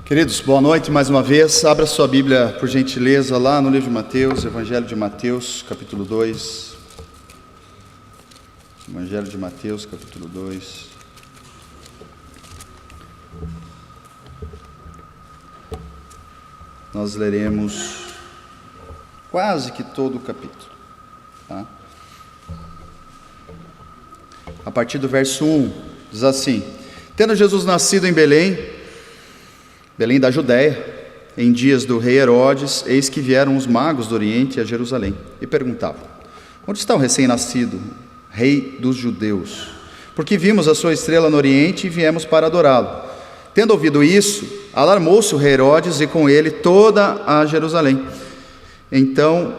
Queridos, boa noite mais uma vez. Abra sua Bíblia, por gentileza, lá no livro de Mateus, Evangelho de Mateus, capítulo 2. Evangelho de Mateus, capítulo 2. Nós leremos quase que todo o capítulo, tá? A partir do verso 1, diz assim: Tendo Jesus nascido em Belém da Judéia, em dias do rei Herodes, eis que vieram os magos do Oriente a Jerusalém, e perguntavam: Onde está o recém-nascido, rei dos judeus? Porque vimos a sua estrela no Oriente e viemos para adorá-lo. Tendo ouvido isso, alarmou-se o rei Herodes e com ele toda a Jerusalém. Então,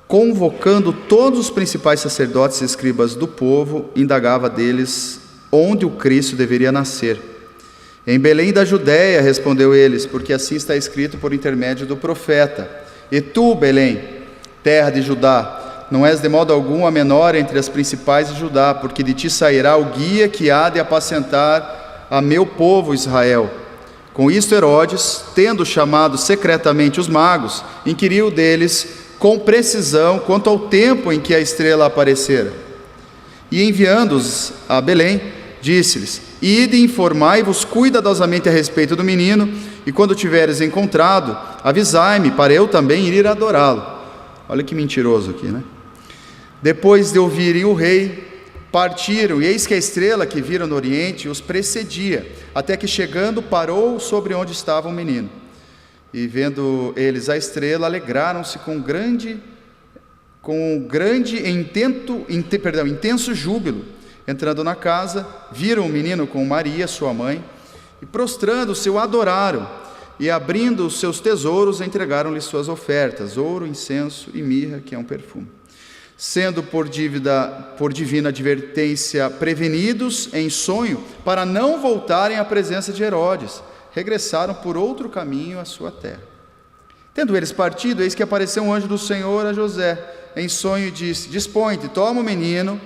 convocando todos os principais sacerdotes e escribas do povo, indagava deles onde o Cristo deveria nascer. Em Belém da Judéia, respondeu eles, porque assim está escrito por intermédio do profeta: E tu, Belém, terra de Judá, não és de modo algum a menor entre as principais de Judá, porque de ti sairá o guia que há de apacentar a meu povo Israel. Com isto Herodes, tendo chamado secretamente os magos, inquiriu deles com precisão quanto ao tempo em que a estrela aparecera. E enviando-os a Belém, disse-lhes: Ide e informai-vos cuidadosamente a respeito do menino, e quando o tiveres encontrado, avisai-me, para eu também ir adorá-lo. Olha que mentiroso aqui, né? Depois de ouvirem o rei, partiram, e eis que a estrela que viram no Oriente os precedia, até que chegando parou sobre onde estava o menino. E vendo eles a estrela, alegraram-se com intenso júbilo. Entrando na casa, viram o menino com Maria, sua mãe, e prostrando-se o adoraram, e abrindo os seus tesouros, entregaram-lhe suas ofertas, ouro, incenso e mirra, que é um perfume. Sendo por divina advertência prevenidos em sonho, para não voltarem à presença de Herodes, regressaram por outro caminho à sua terra. Tendo eles partido, eis que apareceu um anjo do Senhor a José, em sonho, e disse: Dispõe-te, toma o menino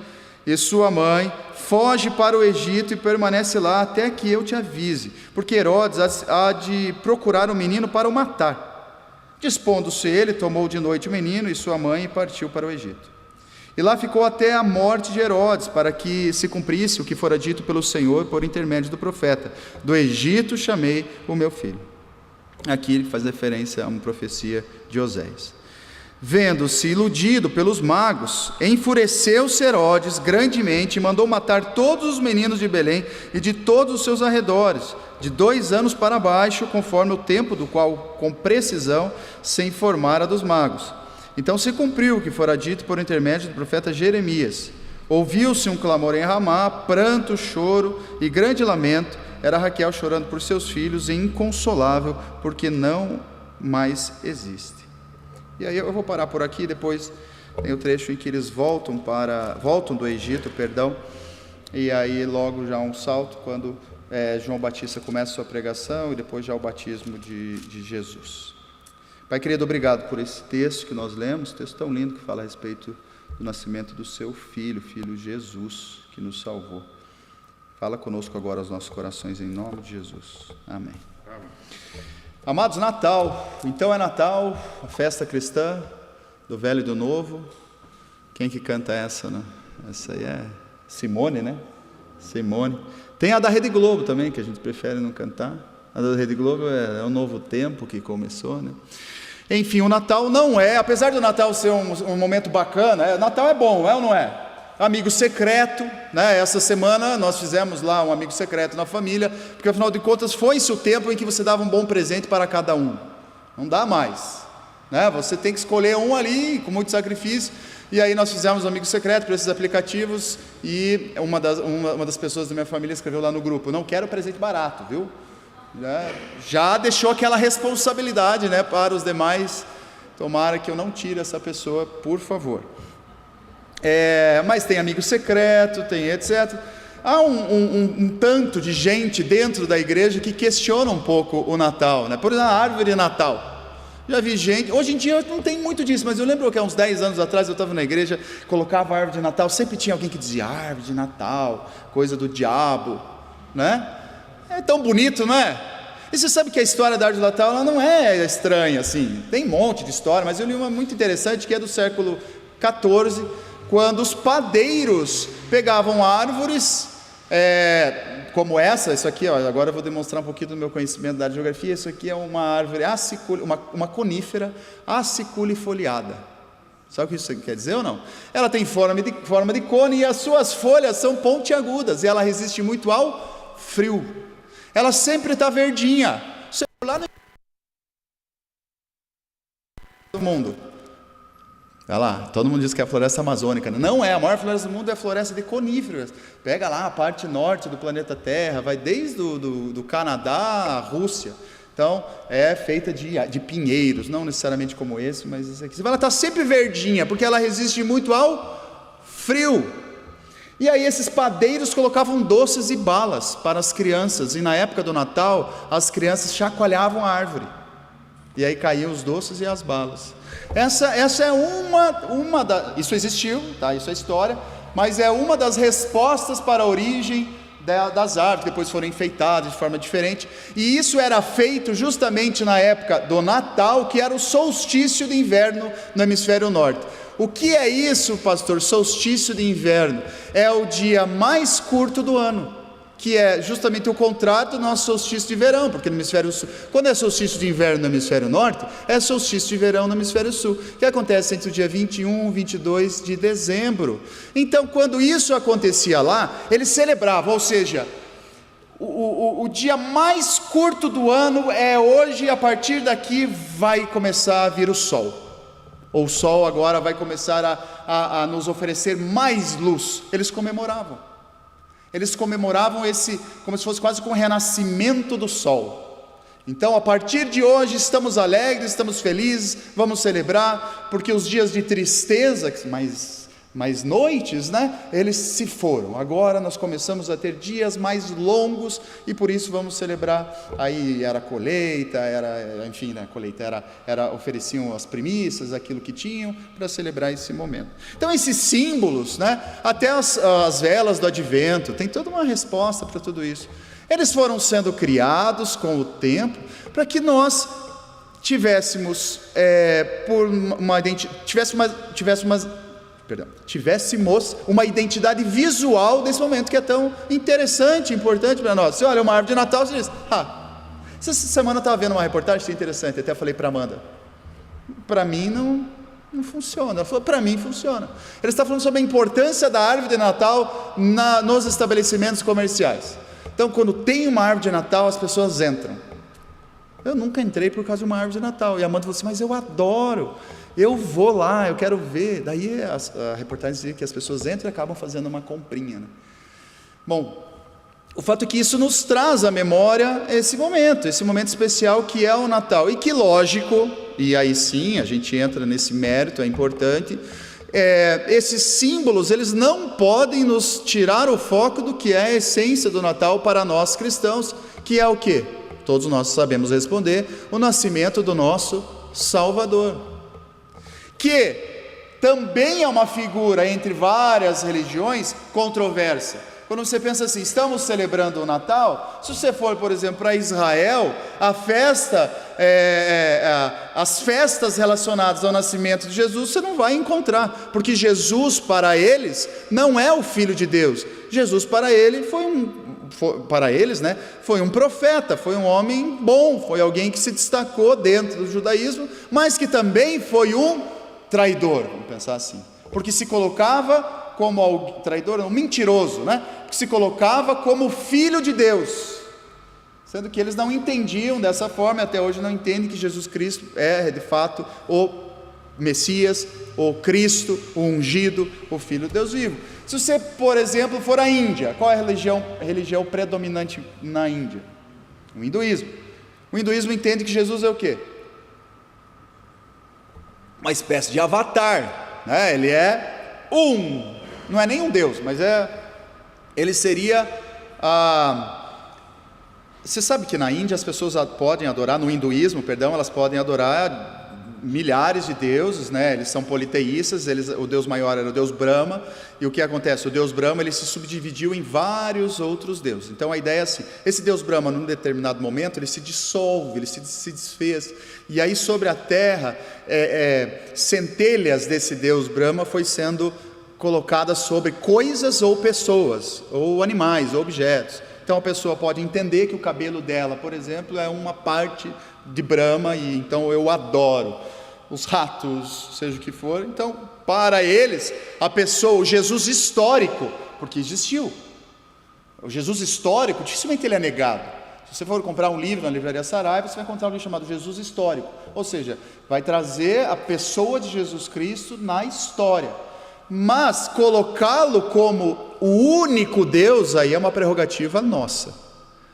e sua mãe, foge para o Egito e permanece lá até que eu te avise, porque Herodes há de procurar o menino para o matar. Dispondo-se ele, tomou de noite o menino e sua mãe e partiu para o Egito. E lá ficou até a morte de Herodes, para que se cumprisse o que fora dito pelo Senhor por intermédio do profeta: Do Egito chamei o meu filho. Aqui ele faz referência a uma profecia de Oséias. Vendo-se iludido pelos magos, enfureceu-se Herodes grandemente e mandou matar todos os meninos de Belém e de todos os seus arredores, de 2 anos para baixo, conforme o tempo do qual, com precisão, se informara dos magos. Então se cumpriu o que fora dito por intermédio do profeta Jeremias. Ouviu-se um clamor em Ramá, pranto, choro e grande lamento. Era Raquel chorando por seus filhos e inconsolável, porque não mais existe. E aí eu vou parar por aqui, depois tem o trecho em que eles voltam do Egito, e aí logo já um salto, quando João Batista começa a sua pregação, e depois já o batismo de Jesus. Pai querido, obrigado por esse texto que nós lemos, texto tão lindo que fala a respeito do nascimento do seu filho Jesus, que nos salvou. Fala conosco agora aos nossos corações, em nome de Jesus. Amém. Amém. Amados, Natal, então é Natal, a festa cristã do Velho e do Novo. Quem que canta essa, né? Essa aí é Simone, né? Simone. Tem a da Rede Globo também, que a gente prefere não cantar. A da Rede Globo é o novo tempo que começou, né? Enfim, o Natal não é, apesar do Natal ser um momento bacana, Natal é bom, é ou não é? Amigo secreto, né? Essa semana nós fizemos lá um amigo secreto na família, porque afinal de contas foi-se o tempo em que você dava um bom presente para cada um. Não dá mais, né? Você tem que escolher um ali, com muito sacrifício. E aí nós fizemos um amigo secreto para esses aplicativos, e uma das pessoas da minha família escreveu lá no grupo: Não quero presente barato, viu? Já deixou aquela responsabilidade, né, para os demais. Tomara que eu não tire essa pessoa, por favor. Mas tem amigo secreto, tem etc. Há um tanto de gente dentro da igreja que questiona um pouco o Natal, né? Por exemplo, a árvore de Natal. Já vi gente, hoje em dia não tem muito disso, mas eu lembro que há uns 10 anos atrás eu estava na igreja, colocava a árvore de Natal, sempre tinha alguém que dizia: árvore de Natal, coisa do diabo, né? É tão bonito, não é? E você sabe que a história da árvore de Natal ela não é estranha assim, tem um monte de história, mas eu li uma muito interessante que é do século XIV, quando os padeiros pegavam árvores, como essa, isso aqui, ó, agora eu vou demonstrar um pouquinho do meu conhecimento da geografia. Isso aqui é uma árvore uma conífera aciculifoliada. Sabe o que isso quer dizer ou não? Ela tem forma de cone e as suas folhas são pontiagudas, e ela resiste muito ao frio. Ela sempre está verdinha. Você lá no mundo. Olha lá, todo mundo diz que é a floresta amazônica. Não é, a maior floresta do mundo é a floresta de coníferas. Pega lá a parte norte do planeta Terra, vai desde do Canadá à Rússia. Então, é feita de pinheiros, não necessariamente como esse, mas esse aqui. Ela está sempre verdinha, porque ela resiste muito ao frio. E aí esses padeiros colocavam doces e balas para as crianças, e na época do Natal, as crianças chacoalhavam a árvore. E aí caíam os doces e as balas. Essa é isso existiu, tá? Isso é história, mas é uma das respostas para a origem das árvores, depois foram enfeitadas de forma diferente, e isso era feito justamente na época do Natal, que era o solstício de inverno no hemisfério norte. O que é isso, pastor? Solstício de inverno é o dia mais curto do ano, que é justamente o contrário do nosso solstício de verão, porque no hemisfério sul, quando é solstício de inverno no hemisfério norte, é solstício de verão no hemisfério sul, que acontece entre o dia 21 e 22 de dezembro. Então, quando isso acontecia lá, eles celebravam, ou seja, o dia mais curto do ano é hoje, a partir daqui vai começar a vir o sol, ou o sol agora vai começar a nos oferecer mais luz. Eles comemoravam como se fosse quase com o renascimento do sol. Então, a partir de hoje, estamos alegres, estamos felizes, vamos celebrar, porque os dias de tristeza, mais noites, né, eles se foram. Agora nós começamos a ter dias mais longos, e por isso vamos celebrar. Aí era a colheita, ofereciam as primícias, aquilo que tinham, para celebrar esse momento. Então esses símbolos, né, até as velas do advento, tem toda uma resposta para tudo isso. Eles foram sendo criados com o tempo, para que nós tivéssemos uma identidade visual desse momento que é tão interessante, importante para nós. Você olha uma árvore de Natal, você diz, essa semana eu estava vendo uma reportagem, isso é interessante, até falei para a Amanda, para mim não funciona. Ela falou, para mim funciona. Ele está falando sobre a importância da árvore de Natal nos estabelecimentos comerciais. Então, quando tem uma árvore de Natal, as pessoas entram. Eu nunca entrei por causa de uma árvore de Natal, e a Amanda falou assim, mas eu adoro, eu vou lá, eu quero ver. Daí a reportagem dizia que as pessoas entram e acabam fazendo uma comprinha, né? Bom, o fato é que isso nos traz à memória esse momento especial que é o Natal, e que lógico, e aí sim a gente entra nesse mérito, é importante, esses símbolos, eles não podem nos tirar o foco do que é a essência do Natal para nós cristãos, que é o quê? Todos nós sabemos responder, o nascimento do nosso Salvador, que também é uma figura entre várias religiões controversa. Quando você pensa assim, estamos celebrando o Natal, se você for, por exemplo, para Israel, as festas relacionadas ao nascimento de Jesus, você não vai encontrar, porque Jesus para eles não é o Filho de Deus. Jesus para eles, foi um profeta, foi um homem bom, foi alguém que se destacou dentro do judaísmo, mas que também foi um traidor, vamos pensar assim, porque se colocava como traidor, um mentiroso, né? Que se colocava como filho de Deus, sendo que eles não entendiam dessa forma, e até hoje não entendem que Jesus Cristo é de fato o Messias, o Cristo, o ungido, o Filho de Deus vivo. Se você, por exemplo, for à Índia, qual é a religião predominante na Índia? O hinduísmo. O hinduísmo entende que Jesus é o quê? Uma espécie de avatar, né? Ele é não é nem um Deus, mas ele seria você sabe que na Índia as pessoas podem adorar, no hinduísmo, perdão, elas podem adorar milhares de deuses, né? Eles são politeístas, o Deus maior era o Deus Brahma, e o que acontece? O Deus Brahma, ele se subdividiu em vários outros deuses. Então a ideia é assim, esse Deus Brahma, num determinado momento, ele se dissolve, ele se desfez, e aí sobre a terra, centelhas desse Deus Brahma foi sendo colocadas sobre coisas ou pessoas, ou animais, ou objetos. Então a pessoa pode entender que o cabelo dela, por exemplo, é uma parte de Brahma, e então eu adoro os ratos, seja o que for. Então, para eles, a pessoa, o Jesus histórico, porque existiu, o Jesus histórico, dificilmente ele é negado. Se você for comprar um livro na livraria Saraiva, você vai encontrar um livro chamado Jesus Histórico, ou seja, vai trazer a pessoa de Jesus Cristo na história. Mas colocá-lo como o único Deus, aí é uma prerrogativa nossa,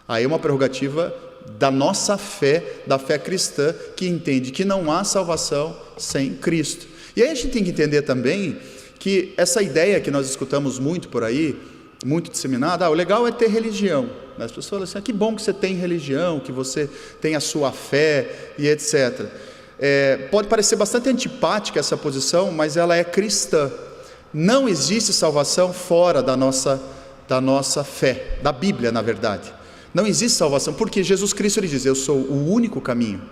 aí é uma prerrogativa da nossa fé, da fé cristã, que entende que não há salvação sem Cristo. E aí a gente tem que entender também que essa ideia que nós escutamos muito por aí, muito disseminada, o legal é ter religião. As pessoas falam assim, que bom que você tem religião, que você tem a sua fé e etc. Pode parecer bastante antipática essa posição, mas ela é cristã. Não existe salvação fora da nossa fé, da Bíblia, na verdade. Não existe salvação, porque Jesus Cristo, ele diz, eu sou o único caminho.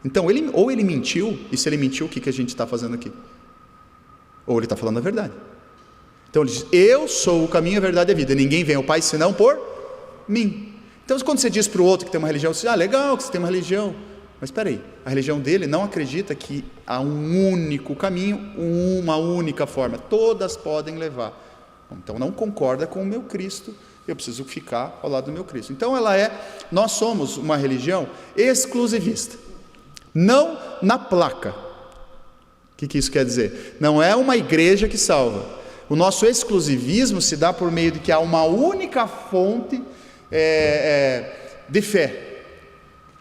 Então, ou ele mentiu, e se ele mentiu, o que a gente está fazendo aqui? Ou ele está falando a verdade. Então ele diz, eu sou o caminho, a verdade e a vida, ninguém vem ao Pai senão por mim. Então quando você diz para o outro que tem uma religião, você diz, legal que você tem uma religião, mas espera aí, a religião dele não acredita que há um único caminho, uma única forma, todas podem levar. Então não concorda com o meu Cristo, eu preciso ficar ao lado do meu Cristo. Então nós somos uma religião exclusivista, não na placa. O que isso quer dizer? Não é uma igreja que salva. O nosso exclusivismo se dá por meio de que há uma única fonte de fé.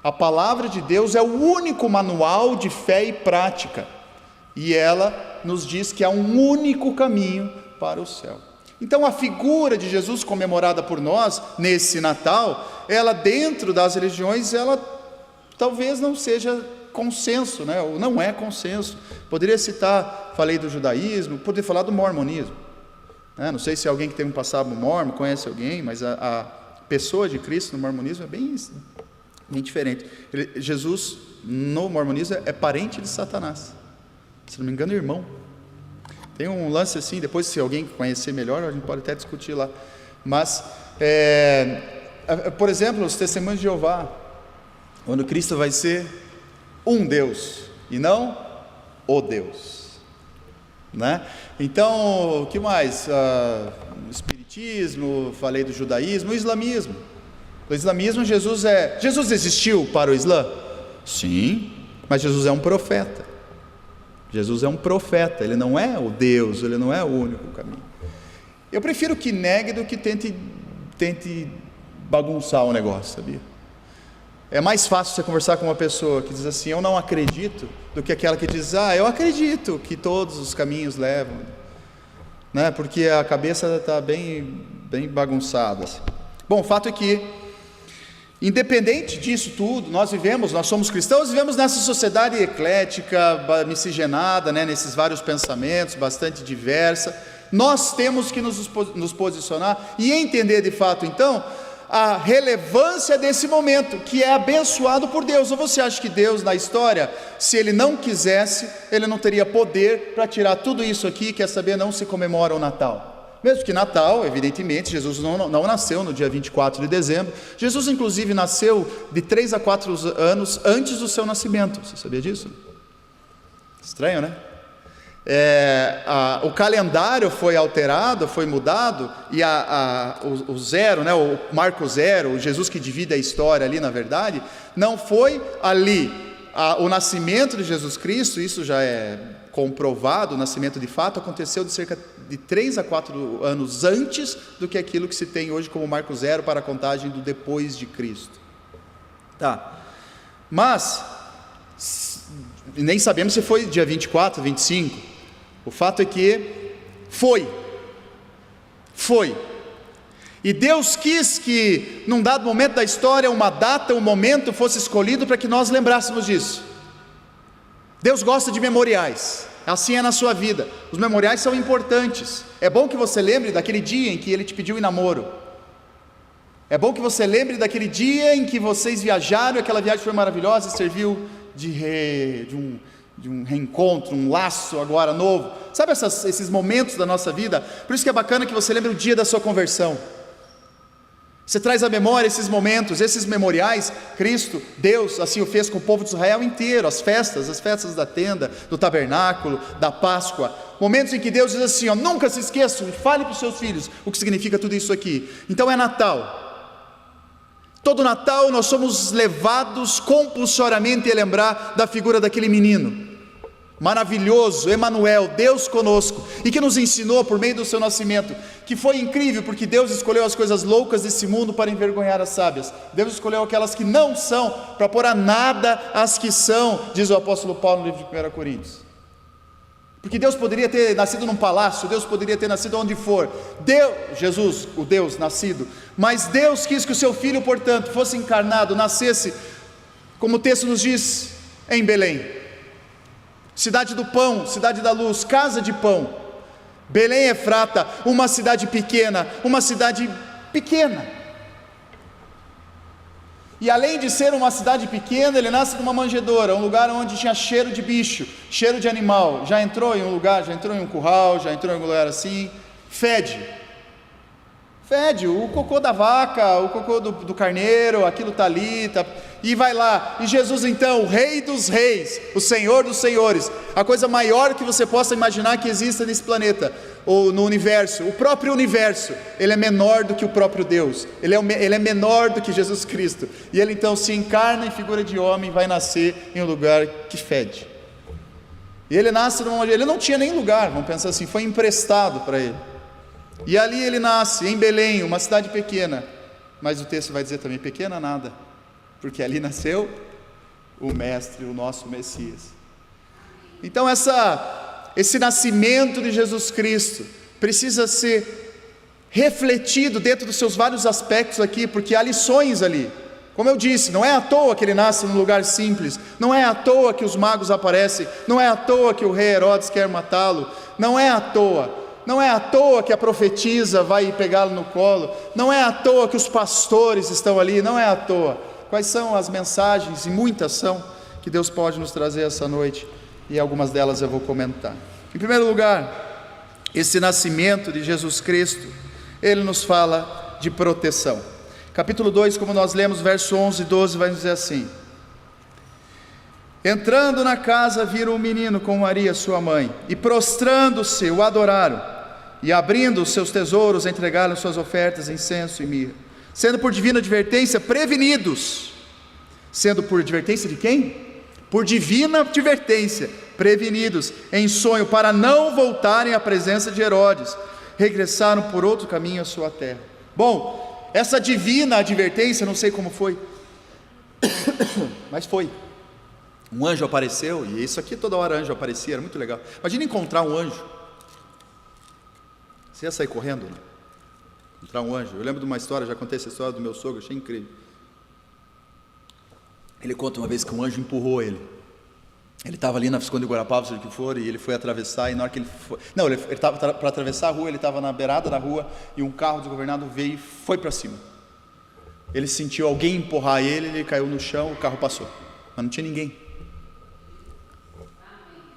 A palavra de Deus é o único manual de fé e prática, e ela nos diz que há um único caminho para o céu. Então a figura de Jesus comemorada por nós nesse Natal, ela dentro das religiões, ela talvez não seja consenso, né? Ou não é consenso. Poderia citar, falei do judaísmo, poderia falar do mormonismo, né? Não sei se alguém que tem um passado mormon conhece alguém, mas a pessoa de Cristo no mormonismo é bem diferente. Jesus no mormonismo é parente de Satanás, se não me engano, irmão. Tem um lance assim, depois se alguém conhecer melhor, a gente pode até discutir lá. Mas, por exemplo, os testemunhos de Jeová, quando Cristo vai ser um Deus, e não o Deus, né? Então, o que mais? O Espiritismo, falei do judaísmo, o islamismo. O islamismo, Jesus existiu para o Islã? Sim, mas Jesus é um profeta. Jesus é um profeta, ele não é o Deus, ele não é o único caminho. Eu prefiro que negue do que tente bagunçar o negócio, sabia? É mais fácil você conversar com uma pessoa que diz assim, eu não acredito, do que aquela que diz, eu acredito que todos os caminhos levam, né? Porque a cabeça está bem bagunçada assim. Bom, o fato é que, independente disso tudo, nós somos cristãos, vivemos nessa sociedade eclética, miscigenada, né, nesses vários pensamentos, bastante diversa. Nós temos que nos posicionar e entender de fato, então, a relevância desse momento, que é abençoado por Deus. Ou você acha que Deus, na história, se Ele não quisesse, Ele não teria poder para tirar tudo isso aqui, quer saber, não se comemora o Natal? Mesmo que Natal, evidentemente, Jesus não nasceu no dia 24 de dezembro. Jesus, inclusive, nasceu de 3 a 4 anos antes do seu nascimento. Você sabia disso? Estranho, né? O calendário foi alterado, foi mudado, e o zero, né, o marco zero, o Jesus que divide a história ali, na verdade, não foi ali. O nascimento de Jesus Cristo, isso já é comprovado, o nascimento de fato aconteceu de cerca de 3 a 4 anos antes do que aquilo que se tem hoje como marco zero para a contagem do depois de Cristo. Tá. Mas nem sabemos se foi dia 24, 25. O fato é que foi. E Deus quis que num dado momento da história, uma data, um momento fosse escolhido para que nós lembrássemos disso. Deus gosta de memoriais, assim é na sua vida. Os memoriais são importantes. É bom que você lembre daquele dia em que Ele te pediu em namoro. É bom que você lembre daquele dia em que vocês viajaram e aquela viagem foi maravilhosa e serviu de um reencontro, um laço agora novo. Sabe esses momentos da nossa vida? Por isso que é bacana que você lembre o dia da sua conversão. Você traz à memória esses momentos, esses memoriais. Cristo, Deus, assim o fez com o povo de Israel inteiro. As festas da tenda, do tabernáculo, da Páscoa. Momentos em que Deus diz assim, nunca se esqueçam e fale para os seus filhos o que significa tudo isso aqui. Então é Natal. Todo Natal nós somos levados compulsoriamente a lembrar da figura daquele menino maravilhoso, Emanuel, Deus conosco, e que nos ensinou por meio do seu nascimento, que foi incrível, porque Deus escolheu as coisas loucas desse mundo para envergonhar as sábias. Deus escolheu aquelas que não são, para pôr a nada as que são, diz o apóstolo Paulo no livro de 1 Coríntios. Porque Deus poderia ter nascido num palácio, Deus poderia ter nascido onde for, Jesus, o Deus nascido, mas Deus quis que o seu Filho, portanto, fosse encarnado, nascesse, como o texto nos diz, em Belém. Cidade do pão, cidade da luz, casa de pão. Belém Efrata, uma cidade pequena. E além de ser uma cidade pequena, ele nasce numa manjedoura, um lugar onde tinha cheiro de bicho, cheiro de animal. Já entrou em um lugar, já entrou em um curral, já entrou em algum lugar assim, fede, o cocô da vaca, o cocô do carneiro, aquilo está ali, e vai lá, e Jesus então, o Rei dos Reis, o Senhor dos Senhores, a coisa maior que você possa imaginar que exista nesse planeta, ou no universo, o próprio universo, ele é menor do que o próprio Deus, ele é menor do que Jesus Cristo, e ele então se encarna em figura de homem, vai nascer em um lugar que fede, e ele nasce ele não tinha nem lugar, vamos pensar assim, foi emprestado para ele, e ali ele nasce, em Belém, uma cidade pequena, mas o texto vai dizer também, pequena nada, porque ali nasceu o Mestre, o nosso Messias. Então esse nascimento de Jesus Cristo precisa ser refletido dentro dos seus vários aspectos aqui, porque há lições ali. Como eu disse, não é à toa que ele nasce num lugar simples, não é à toa que os magos aparecem, não é à toa que o rei Herodes quer matá-lo, não é à toa que a profetisa vai pegá-lo no colo, não é à toa que os pastores estão ali, não é à toa. Quais são as mensagens, e muitas são, que Deus pode nos trazer essa noite, e algumas delas eu vou comentar. Em primeiro lugar, esse nascimento de Jesus Cristo, ele nos fala de proteção. Capítulo 2, como nós lemos, verso 11 e 12, vai nos dizer assim: entrando na casa, viram um menino com Maria, sua mãe, e prostrando-se, o adoraram, e abrindo os seus tesouros, entregaram suas ofertas, incenso e mirra, sendo por divina advertência prevenidos. Sendo por advertência de quem? Por divina advertência, prevenidos em sonho, para não voltarem à presença de Herodes, regressaram por outro caminho à sua terra. Bom, essa divina advertência, não sei como foi, mas foi. Um anjo apareceu, e isso aqui toda hora anjo aparecia, era muito legal. Imagina encontrar um anjo. Você ia sair correndo, né? Encontrar um anjo. Eu lembro de uma história, já contei essa história do meu sogro, achei incrível. Ele conta uma vez que um anjo empurrou ele. Ele estava ali na Visconde de Guarapava, seja o que for, e ele foi atravessar, e na hora que ele foi... Não, ele estava para atravessar a rua, ele estava na beirada da rua, e um carro desgovernado veio e foi para cima. Ele sentiu alguém empurrar ele caiu no chão, o carro passou. Mas não tinha ninguém.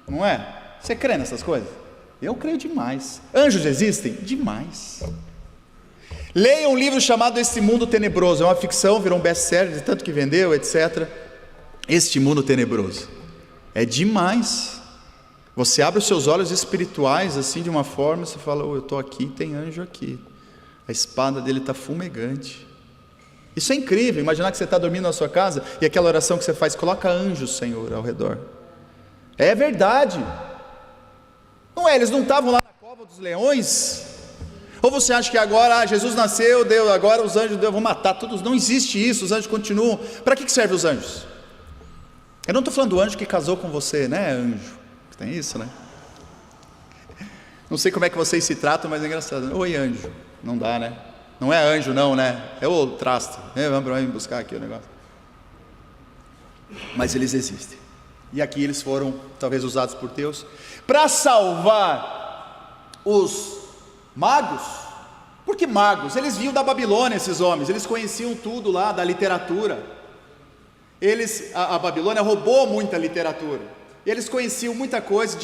Não é? Você crê nessas coisas? Eu creio demais. Anjos existem? Demais. Leia um livro chamado Este Mundo Tenebroso. É uma ficção, virou um best-seller, de tanto que vendeu, etc. Este Mundo Tenebroso é demais. Você abre os seus olhos espirituais assim de uma forma, você fala, eu estou aqui, tem anjo aqui, a espada dele está fumegante. Isso é incrível. Imaginar que você está dormindo na sua casa e aquela oração que você faz, coloca anjos, Senhor, ao redor. É verdade. Não é? Eles não estavam lá na cova dos leões? Ou você acha que agora Jesus nasceu, Deus, agora os anjos vão matar todos? Não existe isso, os anjos continuam. Para que servem os anjos? Eu não estou falando do anjo que casou com você, né, anjo? Tem isso, né? Não sei como é que vocês se tratam, mas é engraçado. Oi, anjo. Não dá, né? Não é anjo não, né? É o trasto. Vamos buscar aqui o negócio. Mas eles existem. e aqui eles foram talvez usados por Deus, para salvar os magos. Por que magos? Eles vinham da Babilônia, esses homens, eles conheciam tudo lá da literatura. A Babilônia roubou muita literatura, eles conheciam muita coisa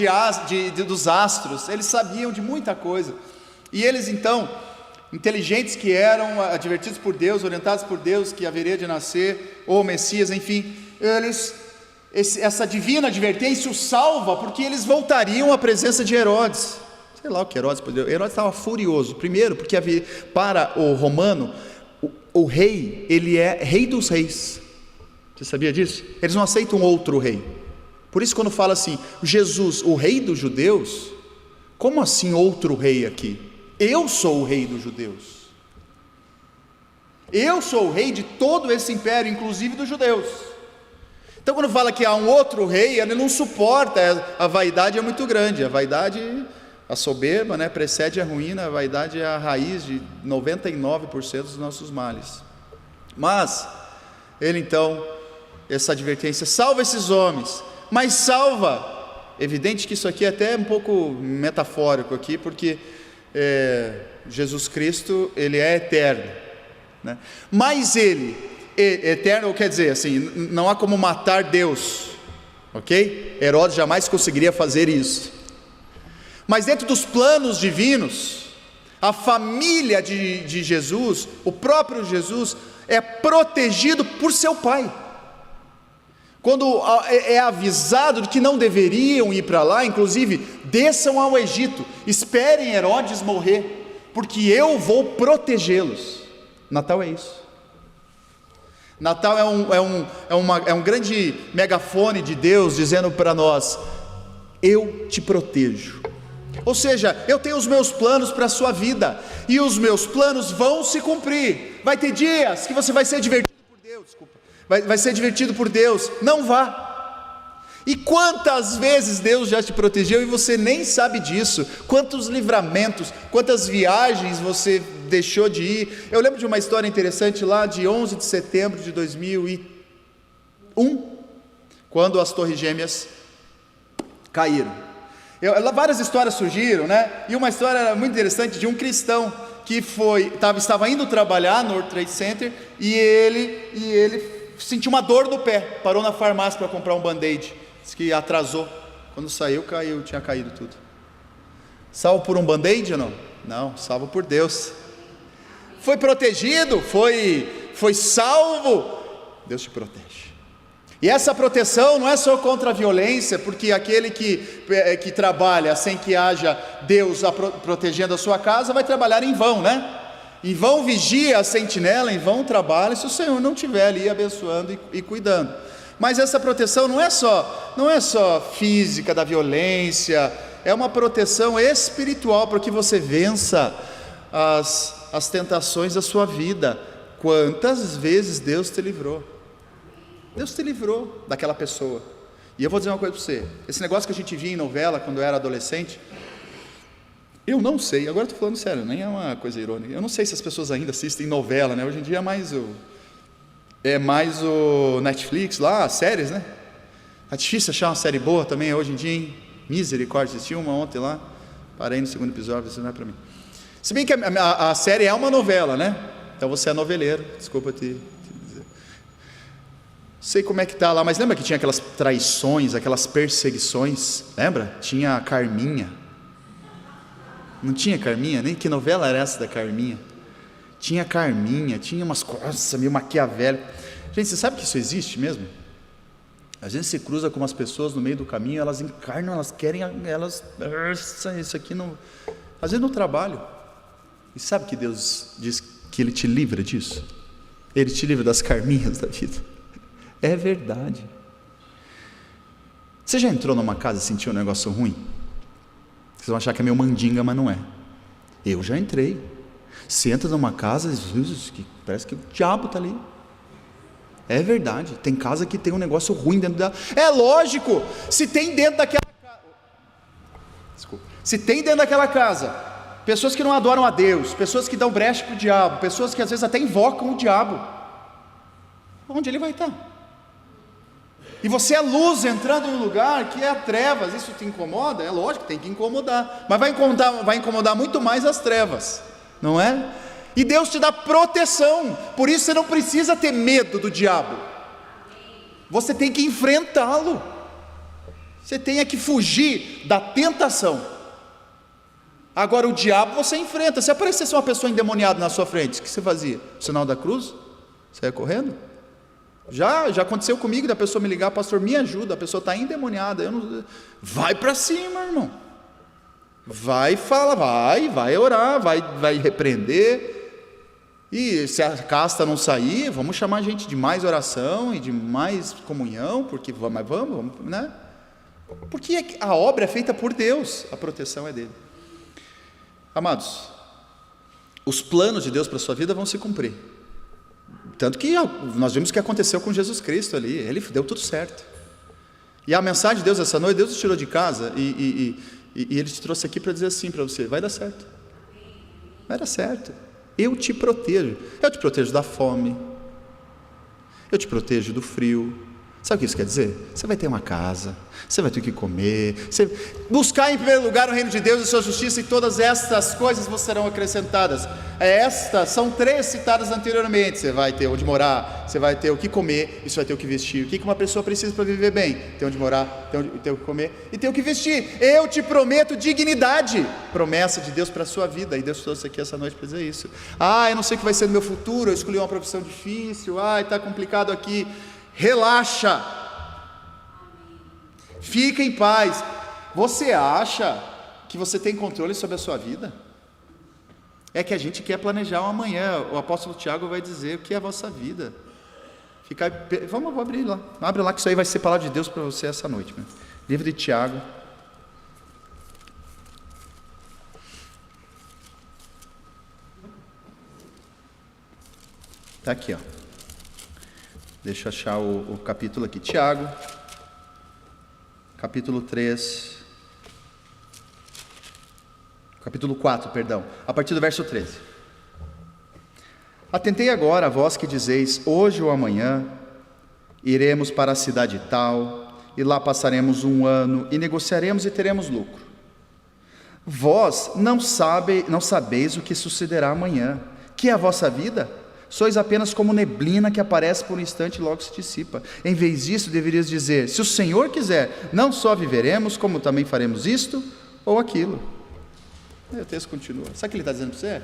dos astros, eles sabiam de muita coisa, e eles então, inteligentes que eram, advertidos por Deus, orientados por Deus, que haveria de nascer o Messias, enfim, essa divina advertência os salva, porque eles voltariam à presença de Herodes. Sei lá o que Herodes estava furioso, primeiro porque para o romano, o rei, ele é rei dos reis. Você sabia disso? Eles não aceitam outro rei. Por isso quando fala assim, Jesus, o rei dos judeus, como assim outro rei aqui? Eu sou o rei dos judeus. Eu sou o rei de todo esse império, inclusive dos judeus. Então quando fala que há um outro rei, ele não suporta, a vaidade é muito grande, a soberba, né, precede a ruína, a vaidade é a raiz de 99% dos nossos males. Mas, ele então, essa advertência, salva esses homens, mas salva, evidente que isso aqui é até um pouco metafórico aqui, porque Jesus Cristo, ele é eterno, né? Mas ele, eterno quer dizer assim, não há como matar Deus, ok? Herodes jamais conseguiria fazer isso. Mas dentro dos planos divinos, a família de Jesus, o próprio Jesus, é protegido por seu pai. Quando é avisado de que não deveriam ir para lá, inclusive, desçam ao Egito, esperem Herodes morrer, porque eu vou protegê-los. Natal é isso. Natal é um grande megafone de Deus dizendo para nós, eu te protejo. Ou seja, eu tenho os meus planos para a sua vida, e os meus planos vão se cumprir. Vai ter dias que você vai ser divertido por Deus, vai ser divertido por Deus, não vá. E quantas vezes Deus já te protegeu e você nem sabe disso? Quantos livramentos, quantas viagens você deixou de ir? Eu lembro de uma história interessante lá de 11 de setembro de 2001, quando as Torres Gêmeas caíram. Várias histórias surgiram, né? E uma história muito interessante de um cristão que estava indo trabalhar no World Trade Center e ele sentiu uma dor no pé, parou na farmácia para comprar um band-aid, disse que atrasou, quando saiu, tinha caído tudo. Salvo por um band-aid ou não? Não, salvo por Deus. Foi protegido, foi salvo, Deus te protege. E essa proteção não é só contra a violência, porque aquele que trabalha sem que haja Deus protegendo a sua casa, vai trabalhar em vão, né? Em vão vigia a sentinela, em vão trabalha, se o Senhor não estiver ali abençoando e cuidando. Mas essa proteção não é só física da violência, é uma proteção espiritual para que você vença as tentações da sua vida. Quantas vezes Deus te livrou? Deus te livrou daquela pessoa. E eu vou dizer uma coisa para você, esse negócio que a gente via em novela quando eu era adolescente, eu não sei, agora estou falando sério, nem é uma coisa irônica, eu não sei se as pessoas ainda assistem novela, né? Hoje em dia é mais o Netflix lá, as séries, né? É difícil achar uma série boa também hoje em dia, hein? Misericórdia, assisti uma ontem lá, parei no segundo episódio, isso não é para mim. Se bem que a série é uma novela, né? Então você é noveleiro, desculpa te dizer. Sei como é que tá lá, mas lembra que tinha aquelas traições, aquelas perseguições, lembra? Tinha a Carminha. Não tinha Carminha? Nem que novela era essa da Carminha? Tinha Carminha, tinha umas coisas meio maquiavélicas. Gente, você sabe que isso existe mesmo? Às vezes você cruza com umas pessoas no meio do caminho, elas encarnam, elas querem, isso aqui não... Às vezes no trabalho. E sabe que Deus diz que Ele te livra disso? Ele te livra das Carminhas da vida. É verdade. Você já entrou numa casa e sentiu um negócio ruim? Vocês vão achar que é meio mandinga, mas não é. Eu já entrei. Você entra numa casa e parece que o diabo está ali. É verdade. Tem casa que tem um negócio ruim dentro dela. É lógico. Se tem dentro daquela casa, se tem dentro daquela casa pessoas que não adoram a Deus, pessoas que dão brecha para o diabo, pessoas que às vezes até invocam o diabo, onde ele vai estar? E você é luz entrando em um lugar que é trevas. Isso te incomoda? É lógico que tem que incomodar, mas vai incomodar muito mais as trevas, não é? E Deus te dá proteção, por isso você não precisa ter medo do diabo. Você tem que enfrentá-lo. Você tem que fugir da tentação. Agora o diabo você enfrenta. Se aparecesse uma pessoa endemoniada na sua frente, o que você fazia? O sinal da cruz? Você ia correndo? Já aconteceu comigo, da pessoa me ligar: pastor, me ajuda, a pessoa está endemoniada. Vai para cima, irmão. Vai falar, vai orar, vai repreender. E se a casta não sair, vamos chamar gente de mais oração e de mais comunhão, porque vamos, né? Porque a obra é feita por Deus, a proteção é dele. Amados, os planos de Deus para a sua vida vão se cumprir. Tanto que nós vimos o que aconteceu com Jesus Cristo ali, ele deu tudo certo. E a mensagem de Deus essa noite, Deus te tirou de casa e ele te trouxe aqui para dizer assim para você: vai dar certo. Vai dar certo. Eu te protejo da fome, eu te protejo do frio. Sabe o que isso quer dizer? Você vai ter uma casa, você vai ter o que comer, buscar em primeiro lugar o reino de Deus e sua justiça, e todas estas coisas vos serão acrescentadas. Estas são 3 citadas anteriormente. Você vai ter onde morar, você vai ter o que comer, e você vai ter o que vestir. O que uma pessoa precisa para viver bem? Tem onde morar, tem o que comer e tem o que vestir. Eu te prometo dignidade, promessa de Deus para a sua vida. E Deus trouxe aqui essa noite para dizer isso. Eu não sei o que vai ser no meu futuro, eu escolhi uma profissão difícil, está complicado aqui. Relaxa, fica em paz. Você acha que você tem controle sobre a sua vida? É que a gente quer planejar um amanhã. O apóstolo Tiago vai dizer o que é a vossa vida. Vamos abrir lá, abre lá, que isso aí vai ser palavra de Deus para você essa noite. Livro de Tiago, está aqui, ó. Deixa eu achar o capítulo aqui. Tiago, capítulo 3, capítulo 4, perdão, a partir do verso 13. Atentei agora a vós que dizeis: hoje ou amanhã iremos para a cidade tal, e lá passaremos um ano, e negociaremos e teremos lucro. Vós não sabeis o que sucederá amanhã. Que é a vossa vida? Sois apenas como neblina que aparece por um instante e logo se dissipa. Em vez disso, deverias dizer: se o Senhor quiser, não só viveremos, como também faremos isto ou aquilo. Aí o texto continua. Sabe o que ele está dizendo para você?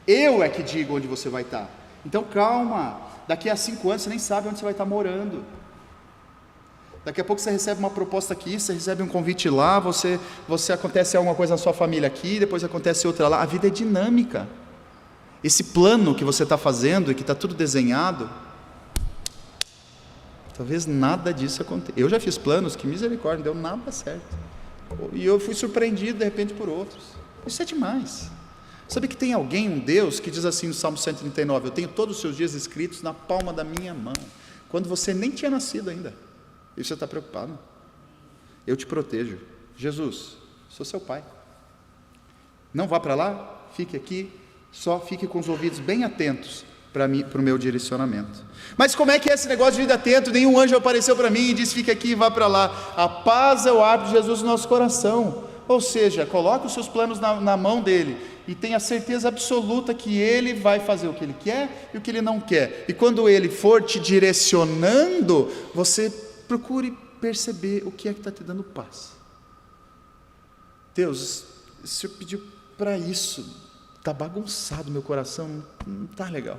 Eu é que digo onde você vai estar. Então calma, daqui a 5 anos você nem sabe onde você vai estar morando. Daqui a pouco você recebe uma proposta aqui, você recebe um convite lá, você acontece alguma coisa na sua família aqui, depois acontece outra lá. A vida é dinâmica. Esse plano que você está fazendo e que está tudo desenhado, talvez nada disso aconteça. Eu já fiz planos que, misericórdia, não deu nada certo. E eu fui surpreendido de repente por outros. Isso é demais. Sabe que tem alguém, um Deus, que diz assim no Salmo 139: eu tenho todos os seus dias escritos na palma da minha mão, quando você nem tinha nascido ainda. E você está preocupado? Eu te protejo. Jesus, sou seu pai. Não vá para lá, fique aqui. Só fique com os ouvidos bem atentos para o meu direcionamento. Mas como é que é esse negócio de vida atento? Nenhum anjo apareceu para mim e disse: fique aqui e vá para lá. A paz é o árbitro de Jesus no nosso coração. Ou seja, coloque os seus planos na mão dele e tenha certeza absoluta que ele vai fazer o que ele quer e o que ele não quer. E quando ele for te direcionando, você procure perceber o que é que está te dando paz. Deus, o Senhor pediu para isso. Está bagunçado meu coração, não está legal.